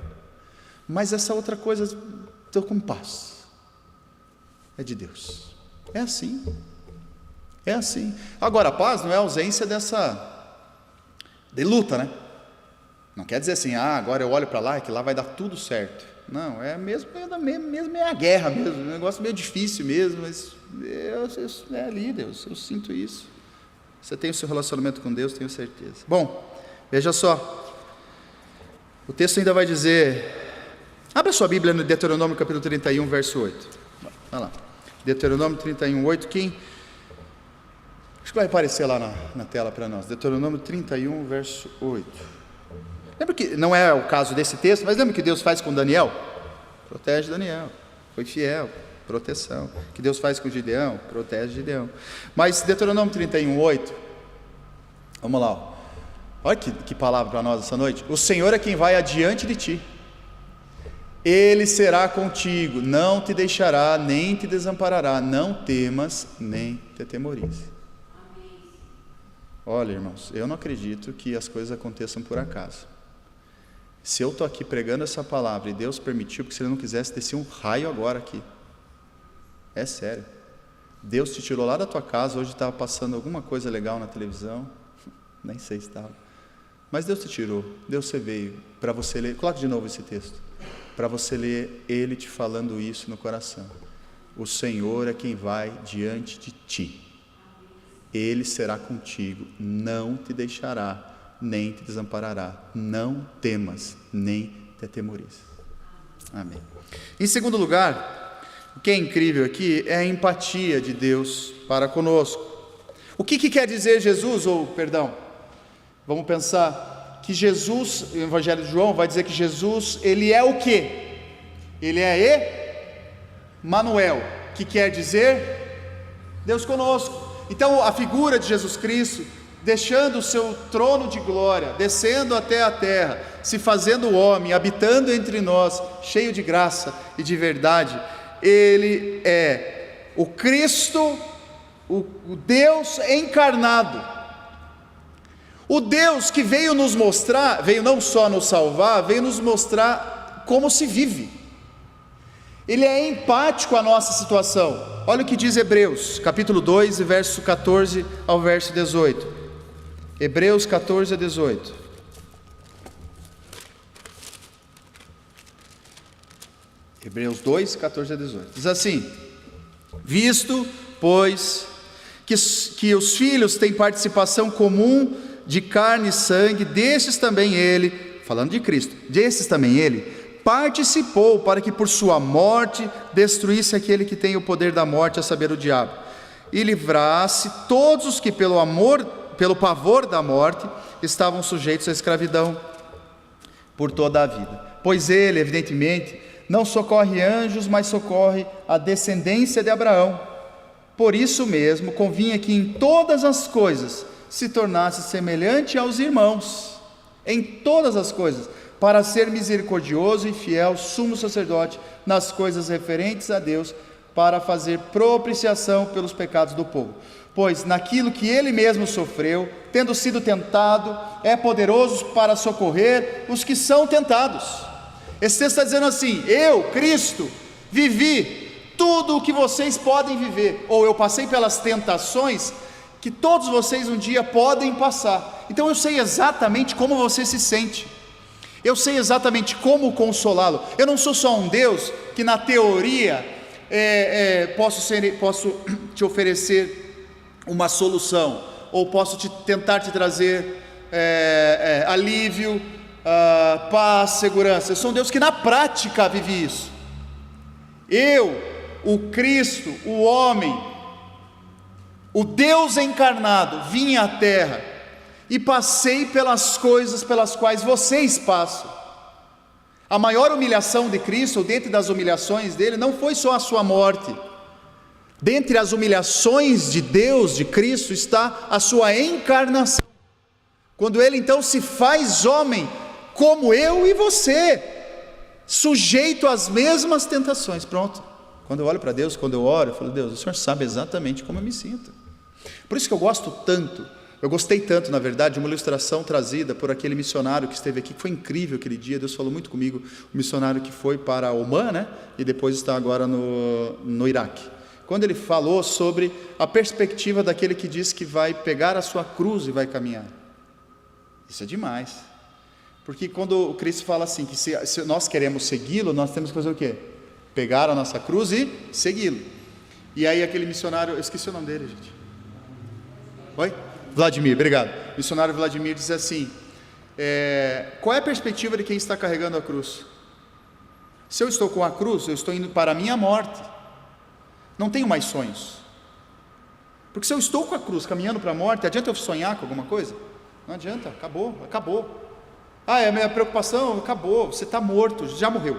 Mas essa outra coisa, estou com paz. É de Deus. É assim. É assim. Agora, a paz não é a ausência de luta, né? Não quer dizer assim: agora eu olho para lá e que lá vai dar tudo certo. Não, é mesmo é a guerra mesmo, um negócio meio difícil mesmo, mas é ali, Deus, eu sinto isso. Você tem o seu relacionamento com Deus, tenho certeza. Bom, veja só, o texto ainda vai dizer, abra sua Bíblia no Deuteronômio capítulo 31, verso 8. Vai lá, Deuteronômio 31, 8, acho que vai aparecer lá na tela para nós, Deuteronômio 31, verso 8. Lembra que, não é o caso desse texto, mas lembra que Deus faz com Daniel? Protege Daniel, foi fiel. proteção. O que Deus faz com Gideão? Protege Gideão. Mas Deuteronômio 31:8, vamos lá, ó. Olha que palavra para nós essa noite. O Senhor é quem vai adiante de ti, Ele será contigo, não te deixará, nem te desamparará, não temas, nem te atemorize. Olha, irmãos, eu não acredito que as coisas aconteçam por acaso. Se eu estou aqui pregando essa palavra e Deus permitiu, porque se Ele não quisesse, descer um raio agora aqui. É sério. Deus te tirou lá da tua casa, hoje estava passando alguma coisa legal na televisão, nem sei se estava, mas Deus te tirou, Deus você veio, para você ler, coloque de novo esse texto, para você ler Ele te falando isso no coração. O Senhor é quem vai diante de ti, Ele será contigo, não te deixará, nem te desamparará, não temas, nem te atemorize. Amém. Em segundo lugar, o que é incrível aqui é a empatia de Deus para conosco. O que quer dizer Jesus, vamos pensar que Jesus, o Evangelho de João vai dizer que Jesus, Ele é o quê? Ele é Emanuel, que quer dizer Deus conosco. Então a figura de Jesus Cristo, deixando o seu trono de glória, descendo até a terra, se fazendo homem, habitando entre nós, cheio de graça e de verdade, Ele é o Cristo, o Deus encarnado, o Deus que veio nos mostrar, veio não só nos salvar, veio nos mostrar como se vive. Ele é empático à nossa situação. Olha o que diz Hebreus, capítulo 2, verso 14 ao verso 18. Hebreus 14 a 18. Hebreus 2, 14 a 18. Diz assim: visto, pois, que os filhos têm participação comum de carne e sangue, destes também ele, falando de Cristo, destes também ele, participou para que por sua morte destruísse aquele que tem o poder da morte, a saber, o diabo, e livrasse todos os que pelo pavor da morte estavam sujeitos à escravidão por toda a vida. Pois ele, evidentemente, não socorre anjos, mas socorre a descendência de Abraão. Por isso mesmo convinha que em todas as coisas se tornasse semelhante aos irmãos, em todas as coisas, para ser misericordioso e fiel sumo sacerdote nas coisas referentes a Deus, para fazer propiciação pelos pecados do povo. Pois naquilo que ele mesmo sofreu, tendo sido tentado, é poderoso para socorrer os que são tentados. Esse texto está dizendo assim: eu, Cristo, vivi tudo o que vocês podem viver, ou eu passei pelas tentações que todos vocês um dia podem passar. Então eu sei exatamente como você se sente, eu sei exatamente como consolá-lo. Eu não sou só um Deus que na teoria posso te oferecer uma solução, ou posso tentar te trazer alívio, paz, segurança. Eu sou um Deus que na prática vive isso. Eu, o Cristo, o homem, o Deus encarnado, vim à terra e passei pelas coisas pelas quais vocês passam. A maior humilhação de Cristo, ou dentre das humilhações dele, não foi só a sua morte. Dentre as humilhações de Deus, de Cristo, está a sua encarnação, quando ele então se faz homem, como eu e você, sujeito às mesmas tentações. Pronto. Quando eu olho para Deus, quando eu oro, eu falo: Deus, o Senhor sabe exatamente como eu me sinto. Por isso que eu gostei tanto, na verdade, de uma ilustração trazida por aquele missionário que esteve aqui, que foi incrível aquele dia. Deus falou muito comigo, o missionário que foi para Omã, né? E depois está agora no Iraque. Quando ele falou sobre a perspectiva daquele que diz que vai pegar a sua cruz e vai caminhar. Isso é demais. Porque quando o Cristo fala assim, que se nós queremos segui-lo, nós temos que fazer o quê? Pegar a nossa cruz e segui-lo. E aí aquele missionário, eu esqueci o nome dele, gente. Oi? Vladimir, obrigado. O missionário Vladimir diz assim: qual é a perspectiva de quem está carregando a cruz? Se eu estou com a cruz, eu estou indo para a minha morte. Não tenho mais sonhos. Porque se eu estou com a cruz caminhando para a morte, adianta eu sonhar com alguma coisa? Não adianta, acabou. É a minha preocupação, acabou. Você está morto, já morreu.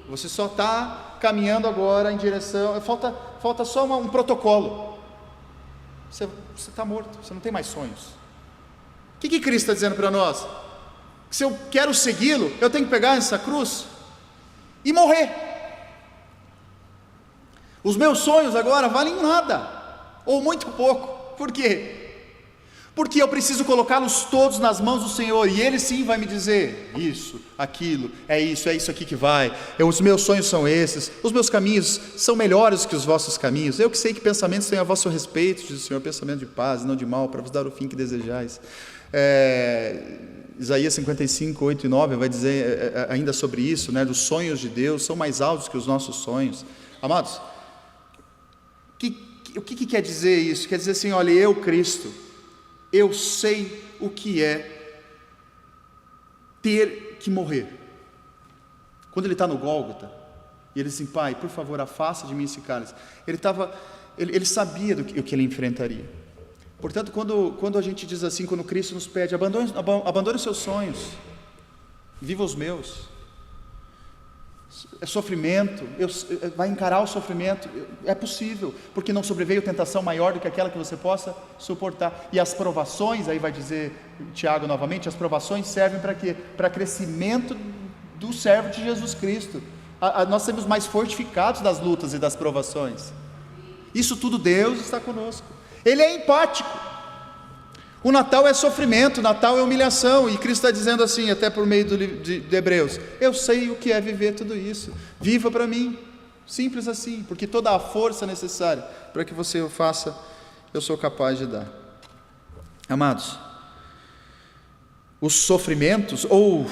Você só está caminhando agora em direção, falta só um protocolo. Você está morto, você não tem mais sonhos. O que Cristo está dizendo para nós? Que se eu quero segui-lo, eu tenho que pegar essa cruz e morrer. Os meus sonhos agora valem nada, ou muito pouco. Por quê? Porque eu preciso colocá-los todos nas mãos do Senhor, e Ele sim vai me dizer, isso, aquilo, é isso aqui que vai, os meus sonhos são esses, os meus caminhos são melhores que os vossos caminhos, eu que sei que pensamentos têm a vosso respeito, diz o Senhor, pensamento de paz, não de mal, para vos dar o fim que desejais. Isaías 55, 8 e 9 vai dizer ainda sobre isso, né, dos sonhos de Deus, são mais altos que os nossos sonhos. Amados, o que quer dizer isso? Quer dizer assim, olha, eu, Cristo, eu sei o que é ter que morrer. Quando ele está no Gólgota, e ele diz assim, Pai, por favor, afasta de mim esse cálice. Ele sabia o que ele enfrentaria. Portanto, quando a gente diz assim, quando Cristo nos pede, abandone os seus sonhos, viva os meus. É sofrimento, vai encarar o sofrimento, é possível, porque não sobreveio tentação maior do que aquela que você possa suportar. E as provações, aí vai dizer Tiago novamente, as provações servem para quê? Para crescimento do servo de Jesus Cristo. Nós seremos mais fortificados das lutas e das provações. Isso tudo Deus está conosco. Ele é empático. O Natal é sofrimento, o Natal é humilhação, e Cristo está dizendo assim, até por meio de Hebreus, eu sei o que é viver tudo isso, viva para mim, simples assim, porque toda a força necessária para que você o faça, eu sou capaz de dar. Amados, os sofrimentos, ou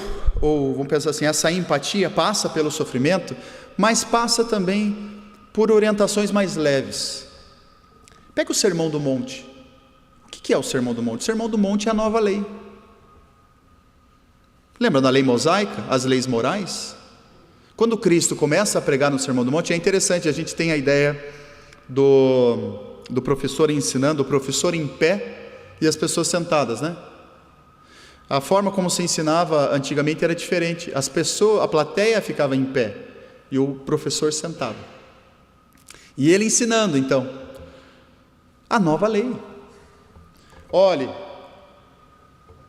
vamos pensar assim, essa empatia passa pelo sofrimento, mas passa também por orientações mais leves. Pega o Sermão do Monte. O que é o Sermão do Monte? O Sermão do Monte é a nova lei. Lembra da lei mosaica, as leis morais? Quando Cristo começa a pregar no Sermão do Monte, é interessante, a gente tem a ideia do professor ensinando, o professor em pé e as pessoas sentadas, né? A forma como se ensinava antigamente era diferente. A plateia ficava em pé e o professor sentado. E ele ensinando, então, a nova lei. Olhe,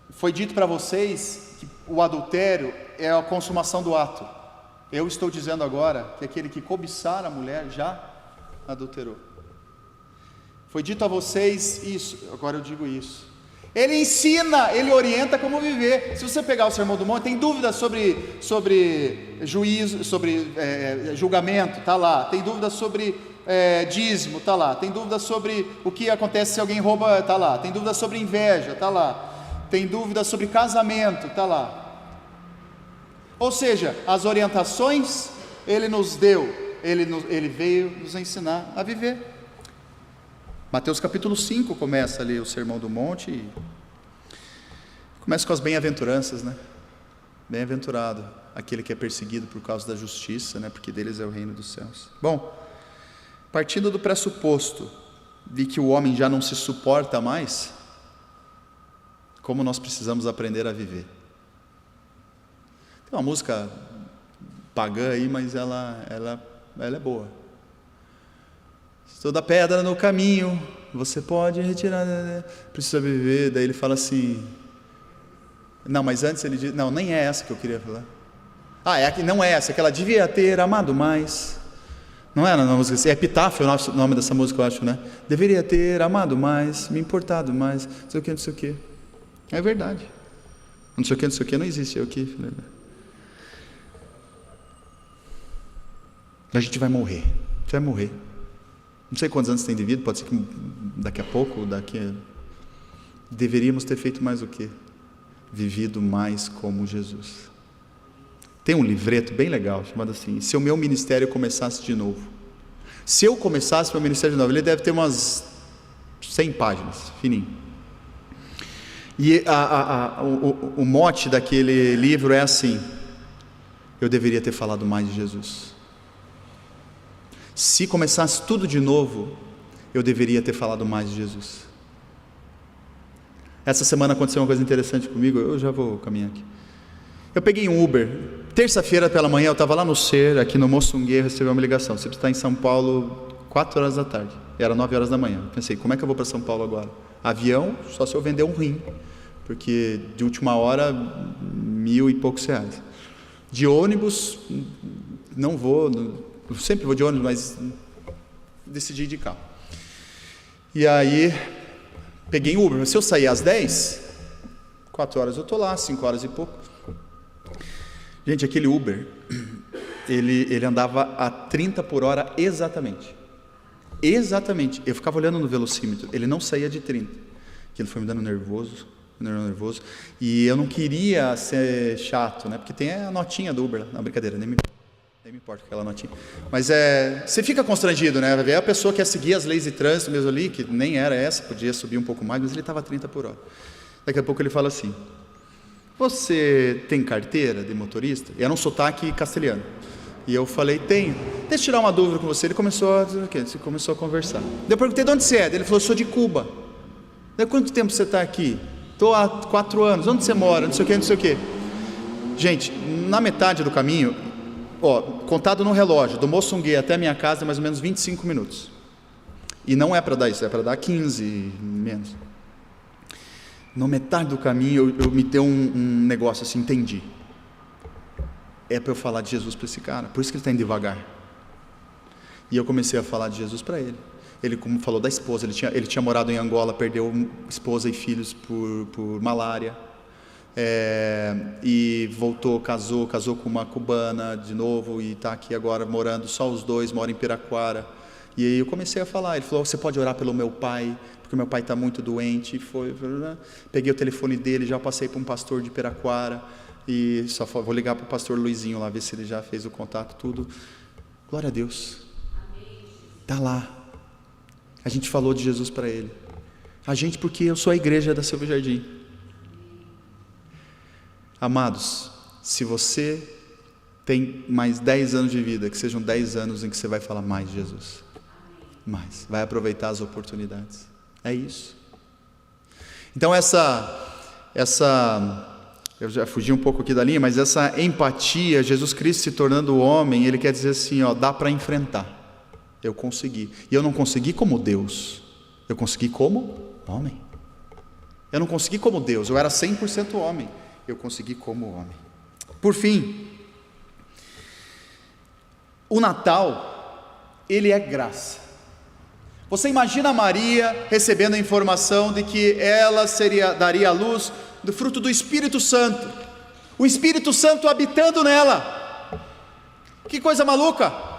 foi dito para vocês que o adultério é a consumação do ato. Eu estou dizendo agora que aquele que cobiçar a mulher já adulterou. Foi dito a vocês isso, agora eu digo isso. Ele ensina, ele orienta como viver. Se você pegar o Sermão do Monte, tem dúvidas sobre juízo, sobre julgamento, está lá. Tem dúvidas sobre dízimo, está lá. Tem dúvidas sobre o que acontece se alguém rouba, está lá. Tem dúvidas sobre inveja, está lá. Tem dúvidas sobre casamento, está lá. Ou seja, as orientações ele nos deu, ele veio nos ensinar a viver. Mateus capítulo 5 começa ali o Sermão do Monte e começa com as bem-aventuranças, né? Bem-aventurado aquele que é perseguido por causa da justiça, né? Porque deles é o reino dos céus. Bom, partindo do pressuposto de que o homem já não se suporta mais, como nós precisamos aprender a viver. Tem uma música pagã aí, mas ela é boa. Toda pedra no caminho, você pode retirar, precisa viver. Daí ele fala assim, não, mas antes ele diz, não, nem é essa que eu queria falar. Não é essa, que ela devia ter amado mais. Não era na música assim, é Epitáfio o nome dessa música, eu acho, né? Deveria ter amado mais, me importado mais, não sei o que, não sei o que. É verdade. Não sei o que, não existe. Eu aqui. A gente vai morrer. Você vai morrer. Não sei quantos anos tem de vida, pode ser que daqui a pouco, deveríamos ter feito mais o quê? Vivido mais como Jesus. Tem um livreto bem legal, chamado assim, se o meu ministério começasse de novo. Se eu começasse meu ministério de novo, ele deve ter umas 100 páginas, fininho. E o mote daquele livro é assim, eu deveria ter falado mais de Jesus. Se começasse tudo de novo, eu deveria ter falado mais de Jesus. Essa semana aconteceu uma coisa interessante comigo, eu já vou caminhar aqui. Eu peguei um Uber, Terça-feira pela manhã eu estava lá no SER, aqui no Moçungue, eu recebi uma ligação: você precisa estar em São Paulo 4 horas da tarde. Era 9 horas da manhã. Eu pensei, como é que eu vou para São Paulo agora? Avião, só se eu vender um rim, porque de última hora, R$1.000 e poucos. De ônibus, não vou, eu sempre vou de ônibus, mas decidi ir de carro. E aí, peguei um Uber. Mas se eu sair às 10, 4 horas eu estou lá, 5 horas e pouco. Gente, aquele Uber, ele andava a 30 por hora exatamente. Exatamente. Eu ficava olhando no velocímetro, ele não saía de 30. Aquilo foi me dando nervoso. E eu não queria ser chato, né? Porque tem a notinha do Uber, não, brincadeira, nem me importa aquela notinha. Mas você fica constrangido, né? Vai ver a pessoa quer seguir as leis de trânsito mesmo ali, que nem era essa, podia subir um pouco mais, mas ele estava a 30 por hora. Daqui a pouco ele fala assim: você tem carteira de motorista? E era um sotaque castelhano. E eu falei: tenho. Deixa eu tirar uma dúvida com você. Ele começou a conversar. Eu perguntei: de onde você é? Ele falou: sou de Cuba. Daí, quanto tempo você está aqui? Estou há 4 anos. Onde você mora? Não sei o que. Gente, na metade do caminho, contado no relógio, do Moçungue até a minha casa é mais ou menos 25 minutos. E não é para dar isso, é para dar 15 menos. Na metade do caminho eu me deu um negócio assim, entendi. É para eu falar de Jesus para esse cara, por isso que ele está indo devagar. E eu comecei a falar de Jesus para ele. Ele, como falou da esposa, ele tinha morado em Angola, perdeu esposa e filhos por malária. E voltou, casou com uma cubana de novo, e está aqui agora morando, só os dois, mora em Piraquara. E aí eu comecei a falar. Ele falou: você pode orar pelo meu pai, porque meu pai está muito doente. Peguei o telefone dele, já passei para um pastor de Piraquara, e só vou ligar para o pastor Luizinho lá, ver se ele já fez o contato, tudo. Glória a Deus, está lá. A gente falou de Jesus para ele. Porque eu sou a igreja da Silva Jardim. Amados, se você tem mais 10 anos de vida, que sejam 10 anos em que você vai falar mais de Jesus. Mais. Vai aproveitar as oportunidades. É isso. Então eu já fugi um pouco aqui da linha, mas essa empatia, Jesus Cristo se tornando homem, ele quer dizer assim, dá para enfrentar. Eu consegui. E eu não consegui como Deus. Eu consegui como homem. Eu não consegui como Deus. Eu era 100% homem. Eu consegui como homem. Por fim, o Natal, ele é graça. Você imagina Maria recebendo a informação de que ela daria à luz do fruto do Espírito Santo. O Espírito Santo habitando nela. Que coisa maluca!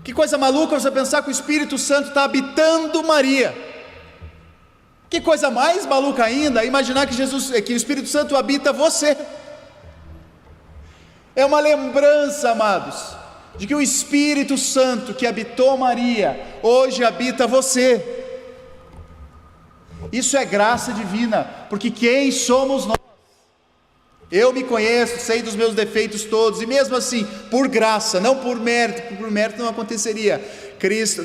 Que coisa maluca você pensar que o Espírito Santo está habitando Maria. Que coisa mais maluca ainda, imaginar que o Espírito Santo habita você. É uma lembrança, amados, de que o Espírito Santo que habitou Maria, hoje habita você. Isso é graça divina, porque quem somos nós? Eu me conheço, sei dos meus defeitos todos, e mesmo assim, por graça, não por mérito, porque por mérito não aconteceria.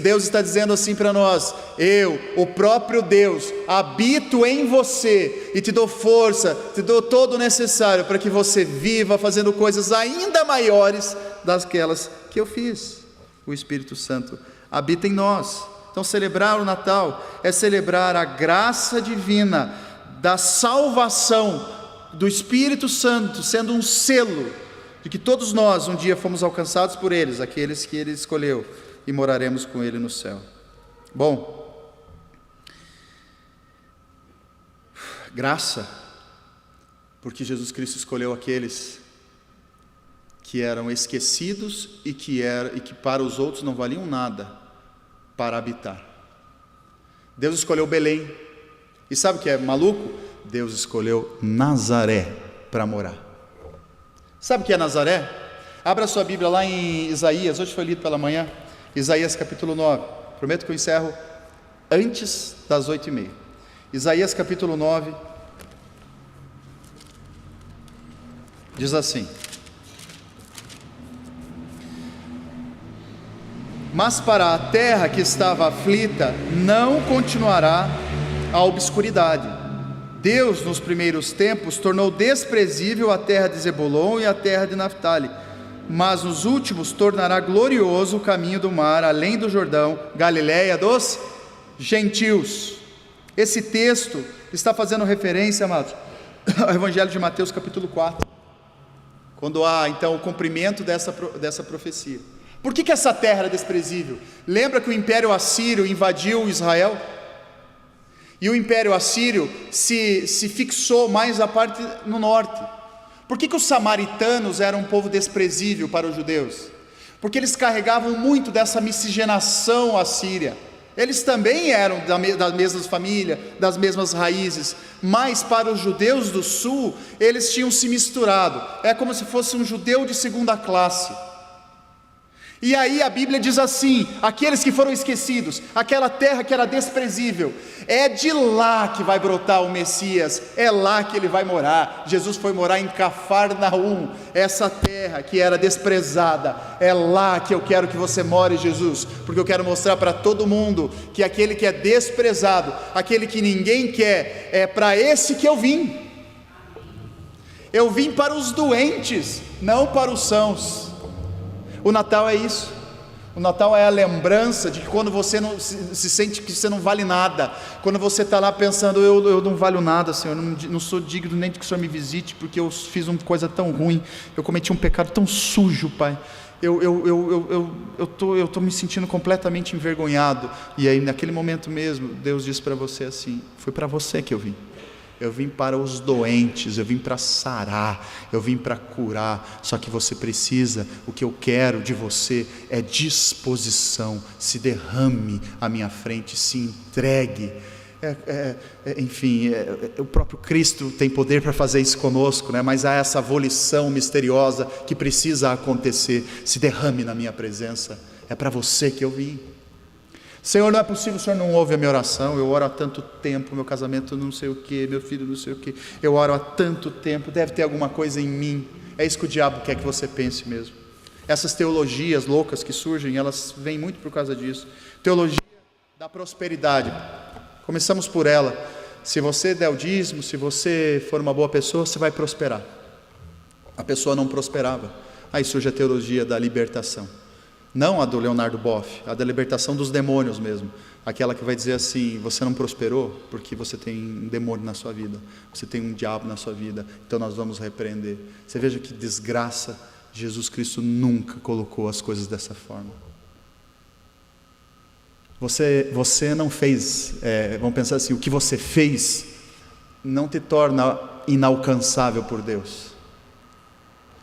Deus está dizendo assim para nós: eu, o próprio Deus, habito em você e te dou força, te dou todo o necessário para que você viva fazendo coisas ainda maiores daquelas que eu fiz. O Espírito Santo habita em nós. Então, celebrar o Natal é celebrar a graça divina da salvação do Espírito Santo, sendo um selo de que todos nós um dia fomos alcançados por eles, aqueles que ele escolheu, e moraremos com ele no céu. Bom, graça, porque Jesus Cristo escolheu aqueles que eram esquecidos e que para os outros não valiam nada, para habitar. Deus escolheu Belém, e sabe o que é maluco? Deus escolheu Nazaré para morar. Sabe o que é Nazaré? Abra sua Bíblia lá em Isaías, hoje foi lido pela manhã, Isaías capítulo 9, prometo que eu encerro antes das 8h30. Isaías capítulo 9, diz assim: mas para a terra que estava aflita, não continuará a obscuridade, Deus, nos primeiros tempos, tornou desprezível a terra de Zebulon e a terra de Naftali, mas nos últimos tornará glorioso o caminho do mar, além do Jordão, Galiléia dos gentios. Esse texto está fazendo referência, amados, ao Evangelho de Mateus capítulo 4, quando há então o cumprimento dessa profecia. Por que essa terra era desprezível? Lembra que o Império Assírio invadiu Israel? E o Império Assírio se fixou mais a parte no norte. Por que os samaritanos eram um povo desprezível para os judeus? Porque eles carregavam muito dessa miscigenação assíria. Eles também eram das mesmas famílias, das mesmas raízes, mas para os judeus do sul, eles tinham se misturado. É como se fosse um judeu de segunda classe. E aí a Bíblia diz assim: aqueles que foram esquecidos, aquela terra que era desprezível, é de lá que vai brotar o Messias, é lá que ele vai morar. Jesus foi morar em Cafarnaum, essa terra que era desprezada, é lá que eu quero que você more, Jesus, porque eu quero mostrar para todo mundo que aquele que é desprezado, aquele que ninguém quer, é para esse que eu vim. Eu vim para os doentes, não para os sãos. O Natal é isso. O Natal é a lembrança de que quando você não se sente que você não vale nada, quando você está lá pensando, eu não valho nada, Senhor, não sou digno nem de que o Senhor me visite, porque eu fiz uma coisa tão ruim, eu cometi um pecado tão sujo, Pai, eu estou me sentindo completamente envergonhado. E aí naquele momento mesmo, Deus diz para você assim: foi para você que eu vim. Eu vim para os doentes, eu vim para sarar, eu vim para curar. Só que você precisa, o que eu quero de você é disposição. Se derrame à minha frente, se entregue. O próprio Cristo tem poder para fazer isso conosco, né? Mas há essa volição misteriosa que precisa acontecer. Se derrame na minha presença, é para você que eu vim. Senhor, não é possível, o Senhor não ouve a minha oração, eu oro há tanto tempo, meu casamento não sei o que, meu filho não sei o que, eu oro há tanto tempo, deve ter alguma coisa em mim. É isso que o diabo quer que você pense mesmo. Essas teologias loucas que surgem, elas vêm muito por causa disso. Teologia da prosperidade, começamos por ela. Se você der o dízimo, se você for uma boa pessoa, você vai prosperar. A pessoa não prosperava, aí surge a teologia da libertação. Não a do Leonardo Boff, a da libertação dos demônios mesmo. Aquela que vai dizer assim: você não prosperou porque você tem um demônio na sua vida, você tem um diabo na sua vida, então nós vamos repreender. Você veja que desgraça. Jesus Cristo nunca colocou as coisas dessa forma. Você não fez, vamos pensar assim, o que você fez não te torna inalcançável por Deus.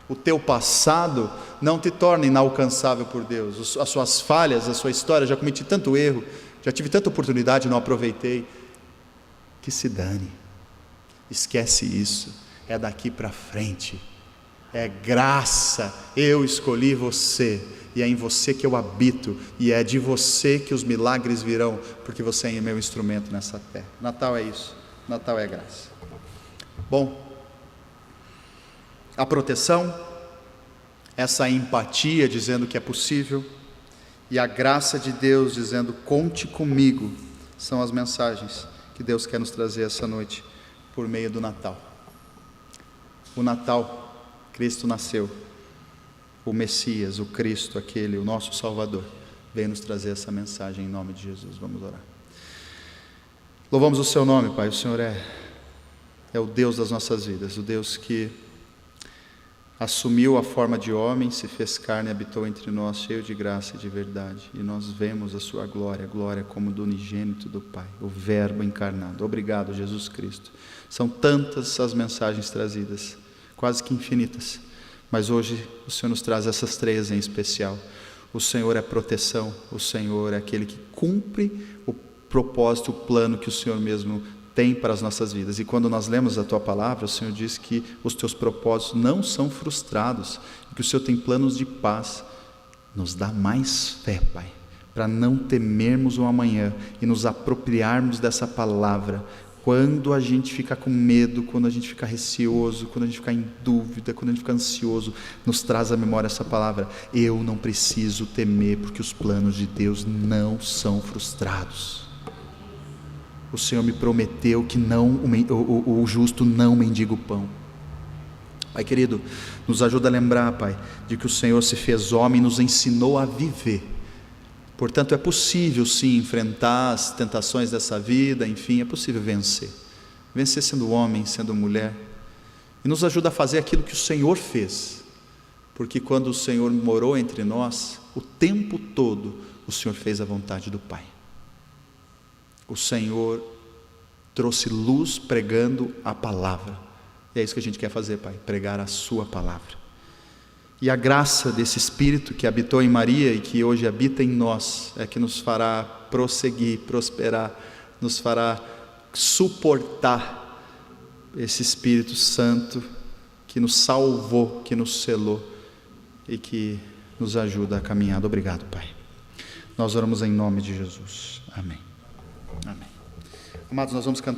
O teu passado não te torna inalcançável por Deus. As suas falhas, a sua história, já cometi tanto erro, já tive tanta oportunidade e não aproveitei. Que se dane. Esquece isso. É daqui para frente. É graça. Eu escolhi você. E é em você que eu habito. E é de você que os milagres virão. Porque você é meu instrumento nessa terra. Natal é isso. Natal é graça. Bom, a proteção, essa empatia dizendo que é possível, e a graça de Deus dizendo: conte comigo, são as mensagens que Deus quer nos trazer essa noite por meio do Natal. O Natal, Cristo nasceu, o Messias, o Cristo, o nosso Salvador, veio nos trazer essa mensagem em nome de Jesus. Vamos orar. Louvamos o seu nome, Pai. O Senhor é o Deus das nossas vidas, o Deus que assumiu a forma de homem, se fez carne e habitou entre nós, cheio de graça e de verdade. E nós vemos a sua glória, glória como do unigênito do Pai, o Verbo encarnado. Obrigado, Jesus Cristo. São tantas as mensagens trazidas, quase que infinitas, mas hoje o Senhor nos traz essas três em especial. O Senhor é proteção, o Senhor é aquele que cumpre o propósito, o plano que o Senhor mesmo tem para as nossas vidas. E quando nós lemos a Tua Palavra, o Senhor diz que os Teus propósitos não são frustrados, que o Senhor tem planos de paz. Nos dá mais fé, Pai, para não temermos o amanhã e nos apropriarmos dessa palavra. Quando a gente fica com medo, quando a gente fica receoso, quando a gente fica em dúvida, quando a gente fica ansioso, nos traz à memória essa palavra: eu não preciso temer, porque os planos de Deus não são frustrados. o Senhor me prometeu que o justo não mendiga o pão. Pai querido, nos ajuda a lembrar, Pai, de que o Senhor se fez homem e nos ensinou a viver. Portanto, é possível sim enfrentar as tentações dessa vida, enfim, é possível vencer. Vencer sendo homem, sendo mulher. E nos ajuda a fazer aquilo que o Senhor fez. Porque quando o Senhor morou entre nós, o tempo todo o Senhor fez a vontade do Pai. O Senhor trouxe luz pregando a palavra. E é isso que a gente quer fazer, Pai, pregar a sua palavra. E a graça desse Espírito que habitou em Maria e que hoje habita em nós, é que nos fará prosseguir, prosperar, nos fará suportar esse Espírito Santo que nos salvou, que nos selou e que nos ajuda a caminhar. Obrigado, Pai. Nós oramos em nome de Jesus. Amém. Amém. Amados, nós vamos cantar.